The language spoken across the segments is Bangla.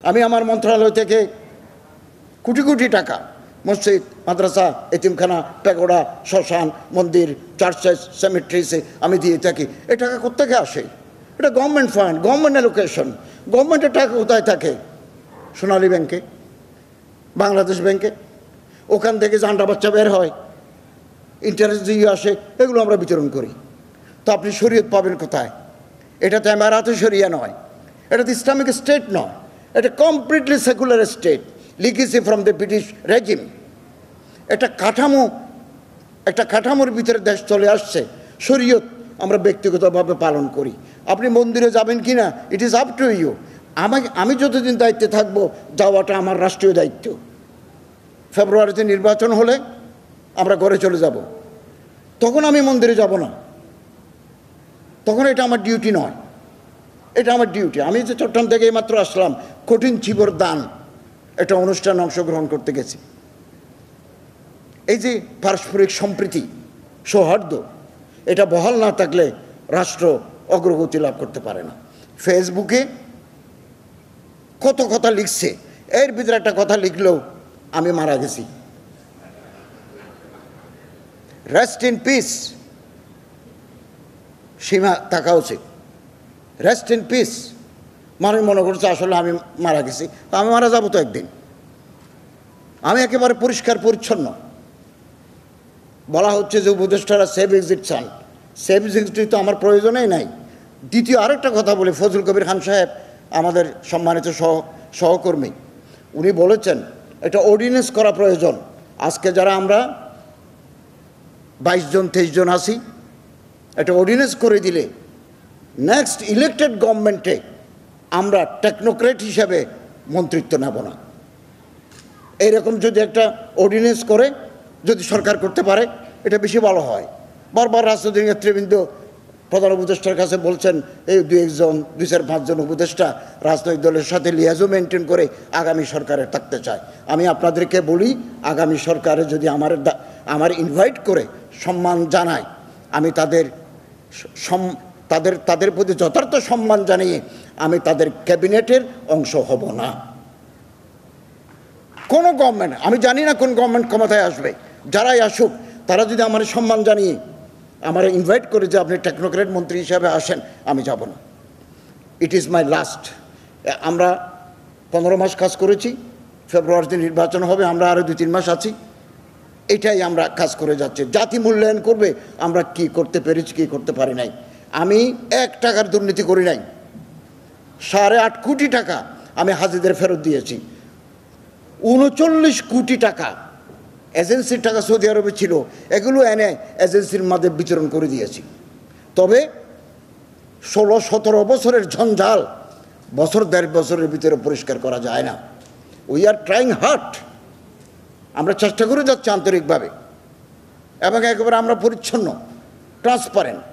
আমি আমার মন্ত্রণালয় থেকে কোটি কোটি টাকা মসজিদ, মাদ্রাসা, এতিমখানা, প্যাগোডা, শ্মশান, মন্দির, চার্চেস, সেমেট্রিসে আমি দিয়ে থাকি। এ টাকা কোত্থেকে আসে? এটা গভর্নমেন্ট ফান্ড, গভর্নমেন্ট অ্যালোকেশন। গভর্নমেন্টের টাকা কোথায় থাকে? সোনালী ব্যাংকে, বাংলাদেশ ব্যাংকে। ওখান থেকে জান্ডা বাচ্চা বের হয়, ইন্টারেস্ট দিয়ে আসে, এগুলো আমরা বিতরণ করি। তো আপনি শরীয়ত পাবেন কোথায়? এটা তো এমারাতে শরিয়া নয়, এটা তো ইসলামিক স্টেট নয়, এটা completely secular state, legacy from the British regime. একটা কাঠামোর ভিতরে দেশ চলে আসছে। শরীয়ত আমরা ব্যক্তিগতভাবে পালন করি। আপনি মন্দিরে যাবেন কি না, it is up to you. আমি যতদিন দায়িত্বে থাকবো, যাওয়াটা আমার রাষ্ট্রীয় দায়িত্ব। ফেব্রুয়ারিতে নির্বাচন হলে আমরা ঘরে চলে যাব, তখন আমি মন্দিরে যাব না, তখন এটা আমার ডিউটি নয়, এটা আমার ডিউটি। আমি যে চট্টগ্রাম থেকে মাত্র আসলাম, কঠিন চিবর দান একটা অনুষ্ঠানে অংশগ্রহণ করতে গেছি। এই যে পারস্পরিক সম্প্রীতি, সৌহার্দ্য, এটা বহাল না থাকলে রাষ্ট্র অগ্রগতি লাভ করতে পারে না। ফেসবুকে কত কথা লিখছে, এর ভিতরে একটা কথা লিখলেও আমি মারা গেছি, রেস্ট ইন পিস। সীমা থাকা উচিত, রেস্ট ইন পিস। মানুষ মনে করছে আসলে আমি মারা গেছি, আমি মারা যাবো তো একদিন। আমি একেবারে পরিষ্কার পরিচ্ছন্ন। বলা হচ্ছে যে উপদেষ্টারা সেভ এক্সিট চান, সেভ এক্সিট তো আমার প্রয়োজনেই নাই। দ্বিতীয় আরেকটা কথা বলি, ফজল কবির খান সাহেব আমাদের সম্মানিত সহকর্মী, উনি বলেছেন একটা অর্ডিন্যান্স করা প্রয়োজন। আজকে যারা আমরা 22 জন 23 জন আছি, একটা অর্ডিন্যান্স করে দিলে নেক্সট ইলেক্টেড গভর্নমেন্টে আমরা টেকনোক্রেট হিসাবে মন্ত্রিত্ব নেব না। এইরকম যদি একটা অর্ডিন্যান্স করে যদি সরকার করতে পারে, এটা বেশি ভালো হয়। বারবার রাজনৈতিক নেতৃবৃন্দ প্রধান উপদেষ্টার কাছে বলছেন, এই 2-4-5 জন উপদেষ্টা রাজনৈতিক দলের সাথে লিয়াজও মেনটেন করে আগামী সরকারে থাকতে চায়। আমি আপনাদেরকে বলি, আগামী সরকারে যদি আমার ইনভাইট করে সম্মান জানায়, আমি তাদের প্রতি যথার্থ সম্মান জানিয়ে আমি তাদের ক্যাবিনেটের অংশ হব না। কোনো গভর্নমেন্ট, আমি জানি না কোন গভর্নমেন্ট ক্ষমতায় আসবে, যারাই আসুক, তারা যদি আমার সম্মান জানিয়ে আমার ইনভাইট করে যে আপনি টেকনোক্রেট মন্ত্রী হিসাবে আসেন, আমি যাব না। It is my last. আমরা 15 মাস কাজ করেছি, ফেব্রুয়ারিতে নির্বাচন হবে, আমরা আরও 2-3 মাস আছি। এটাই আমরা কাজ করে যাচ্ছি। জাতি মূল্যায়ন করবে আমরা কি করতে পেরেছি, কি করতে পারি নাই। আমি 1 টাকার দুর্নীতি করি নাই। 8.5 কোটি টাকা আমি হাজিদের ফেরত দিয়েছি। 39 কোটি টাকা এজেন্সির টাকা সৌদি আরবে ছিল, এগুলো এনে এজেন্সির মাঝে বিতরণ করে দিয়েছি। তবে 16-17 বছরের ঝঞ্ঝাল বছর 1.5 বছরের ভিতরে পরিষ্কার করা যায় না। We are trying hard. আমরা চেষ্টা করে যাচ্ছি আন্তরিকভাবে, এবং একেবারে আমরা পরিচ্ছন্ন, ট্রান্সপারেন্ট।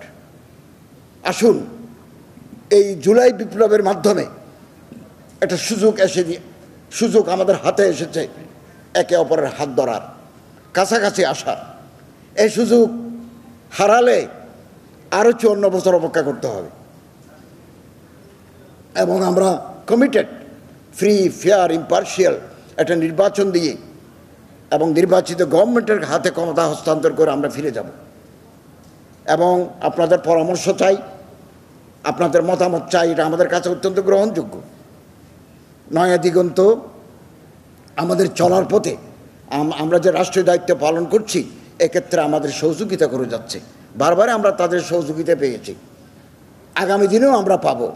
আসুন, এই জুলাই বিপ্লবের মাধ্যমে একটা সুযোগ আমাদের হাতে এসেছে, একে অপরের হাত ধরার, কাছাকাছি আসার। এই সুযোগ হারালে আরও 54 বছর অপেক্ষা করতে হবে। এবং আমরা কমিটেড, ফ্রি, ফেয়ার, ইম্পার্শিয়াল একটা নির্বাচন দিয়ে এবং নির্বাচিত গভর্নমেন্টের হাতে ক্ষমতা হস্তান্তর করে আমরা ফিরে যাব। এবং আপনাদের পরামর্শ চাই, আপনাদের মতামত চাই, এটা আমাদের কাছে অত্যন্ত গ্রহণযোগ্য। নয়া দিগন্ত আমাদের চলার পথে আমরা যে রাষ্ট্রীয় দায়িত্ব পালন করছি, এক্ষেত্রে আমাদের সহযোগিতা করে যাচ্ছে। বারবার আমরা তাদের সহযোগিতা পেয়েছি, আগামী দিনেও আমরা পাবো।